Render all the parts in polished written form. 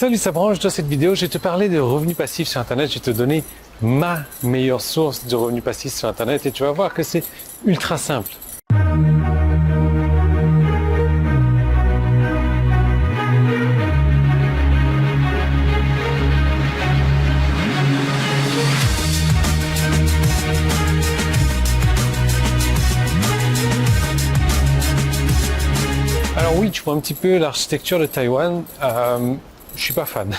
Salut, ça branche. Dans cette vidéo, je vais te parler de revenus passifs sur Internet. Je vais te donner ma meilleure source de revenus passifs sur Internet et tu vas voir que c'est ultra simple. Alors oui, tu vois un petit peu l'architecture de Taïwan. Je suis pas fan.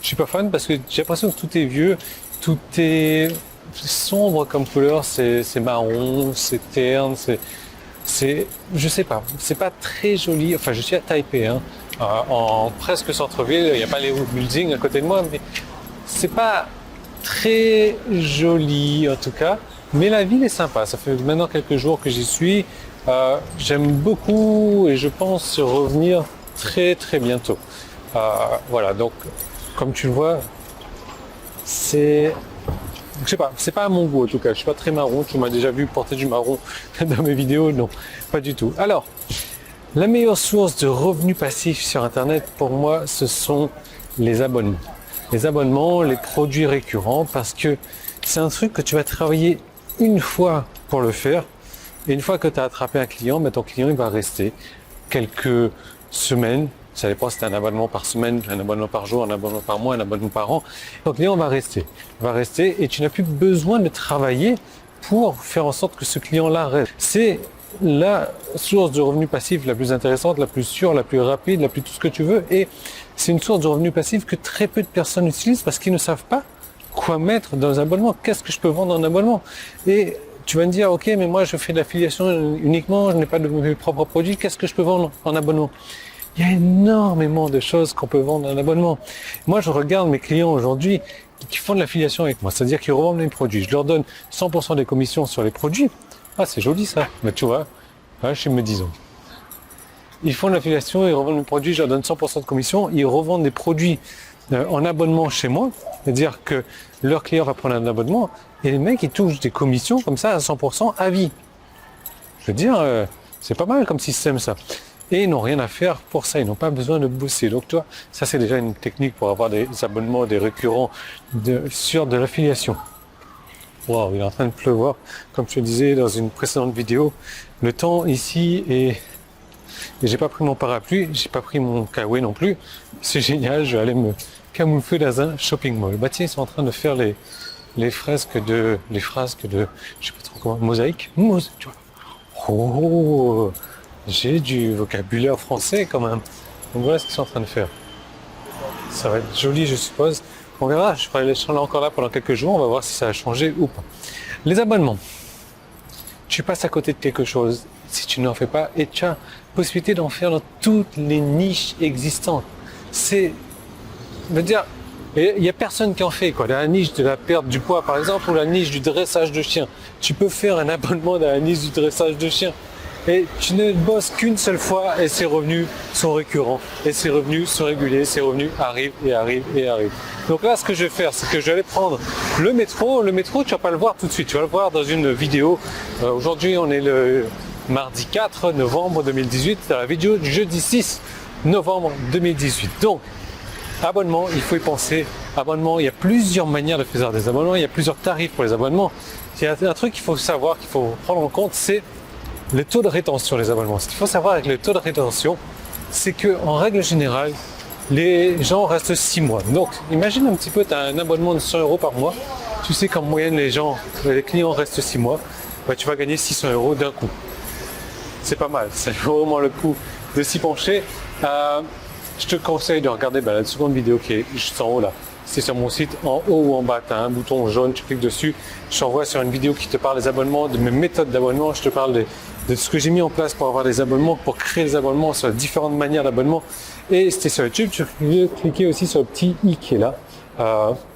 Je suis pas fan parce que j'ai l'impression que tout est vieux, tout est sombre comme couleur, c'est marron, c'est terne, je sais pas, c'est pas très joli. Enfin, je suis à Taipei, en presque centre-ville. Il n'y a pas les buildings à côté de moi, mais c'est pas très joli en tout cas. Mais la ville est sympa. Ça fait maintenant quelques jours que j'y suis. J'aime beaucoup et je pense revenir très très bientôt. Voilà, donc comme tu le vois, je sais pas, c'est pas à mon goût en tout cas. Je suis pas très marron. Tu m'as déjà vu porter du marron dans mes vidéos, non, pas du tout. Alors, la meilleure source de revenus passifs sur Internet pour moi, ce sont les abonnements. Les abonnements, les produits récurrents, parce que c'est un truc que tu vas travailler une fois pour le faire. Et une fois que tu as attrapé un client, ton client il va rester quelques semaines. Ça dépend si c'est un abonnement par semaine, un abonnement par jour, un abonnement par mois, un abonnement par an. Ton client va rester. Il va rester et tu n'as plus besoin de travailler pour faire en sorte que ce client-là reste. C'est la source de revenus passifs la plus intéressante, la plus sûre, la plus rapide, la plus tout ce que tu veux. Et c'est une source de revenus passifs que très peu de personnes utilisent parce qu'ils ne savent pas quoi mettre dans un abonnement. Qu'est-ce que je peux vendre en abonnement? Et tu vas me dire, ok, mais moi je fais de l'affiliation uniquement, je n'ai pas de mes propres produits, qu'est-ce que je peux vendre en abonnement? Il y a énormément de choses qu'on peut vendre en abonnement. Moi je regarde mes clients aujourd'hui qui font de l'affiliation avec moi, c'est-à-dire qu'ils revendent mes produits. Je leur donne 100% des commissions sur les produits. Ah, c'est joli ça, mais tu vois, je suis me disons. Ils font de l'affiliation, ils revendent mes produits, je leur donne 100% de commission, ils revendent des produits en abonnement chez moi, c'est-à-dire que leur client va prendre un abonnement et les mecs ils touchent des commissions comme ça à 100% à vie. Je veux dire, c'est pas mal comme système ça. Et ils n'ont rien à faire pour ça, ils n'ont pas besoin de bosser. Donc toi, ça c'est déjà une technique pour avoir des abonnements, des récurrents sur de l'affiliation. Wow, il est en train de pleuvoir, comme je te disais dans une précédente vidéo. Le temps ici est... Et j'ai pas pris mon parapluie, j'ai pas pris mon kawaii non plus. C'est génial, je vais aller me camoufler dans un shopping mall. Bah tiens, ils sont en train de faire les frasques de, je sais pas trop comment, mosaïque, tu vois. Oh, j'ai du vocabulaire français quand même. Donc voilà ce qu'ils sont en train de faire. Ça va être joli, je suppose. On verra, je serai encore là pendant quelques jours, on va voir si ça a changé ou pas. Les abonnements. Tu passes à côté de quelque chose si tu n'en fais pas et tu as possibilité d'en faire dans toutes les niches existantes. Il n'y a personne qui en fait, quoi. La niche de la perte du poids, par exemple, ou la niche du dressage de chien. Tu peux faire un abonnement dans la niche du dressage de chien. Et tu ne bosses qu'une seule fois et ces revenus sont récurrents. Et ces revenus sont réguliers, ces revenus arrivent et arrivent et arrivent. Donc là, ce que je vais faire, c'est que je vais aller prendre le métro. Le métro, tu vas pas le voir tout de suite, tu vas le voir dans une vidéo. Aujourd'hui, on est le mardi 4 novembre 2018, dans la vidéo du jeudi 6 novembre 2018. Donc, abonnement, il faut y penser. Abonnement, il y a plusieurs manières de faire des abonnements, il y a plusieurs tarifs pour les abonnements. Il y a un truc qu'il faut savoir, qu'il faut prendre en compte, c'est le taux de rétention des abonnements. Ce qu'il faut savoir avec le taux de rétention, c'est qu'en règle générale, les gens restent 6 mois. Donc, imagine un petit peu, tu as un abonnement de 100 € par mois. Tu sais qu'en moyenne, les clients restent 6 mois. Tu vas gagner 600 € d'un coup. C'est pas mal, ça vaut vraiment le coup de s'y pencher. Je te conseille de regarder la seconde vidéo qui est juste en haut là. C'est sur mon site, en haut ou en bas, tu as un bouton jaune, tu cliques dessus. Je t'envoie sur une vidéo qui te parle des abonnements, de mes méthodes d'abonnement. Je te parle de ce que j'ai mis en place pour avoir des abonnements, pour créer des abonnements sur différentes manières d'abonnement. Et c'était sur YouTube, tu peux cliquer aussi sur le petit i qui est là.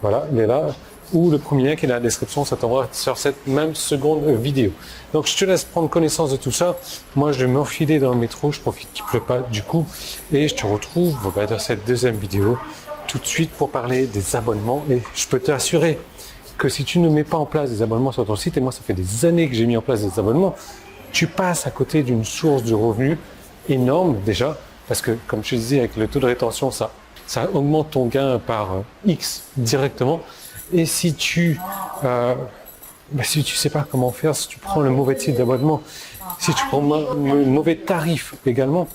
Voilà, il est là. Ou le premier lien qui est dans la description, ça t'envoie sur cette même seconde vidéo. Donc je te laisse prendre connaissance de tout ça. Moi je vais m'enfiler dans le métro, je profite qu'il ne pleut pas du coup. Et je te retrouve dans cette deuxième vidéo tout de suite pour parler des abonnements. Et je peux t'assurer que si tu ne mets pas en place des abonnements sur ton site, et moi ça fait des années que j'ai mis en place des abonnements, tu passes à côté d'une source de revenus énorme déjà. Parce que comme je te disais, avec le taux de rétention, ça ça augmente ton gain par X directement. Et si tu sais pas comment faire, si tu prends le mauvais type d'abonnement, si tu prends le mauvais tarif également,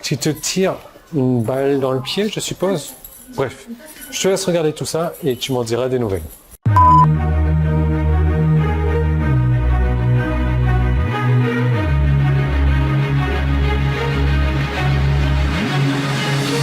tu te tires une balle dans le pied, je suppose. Bref, je te laisse regarder tout ça et tu m'en diras des nouvelles.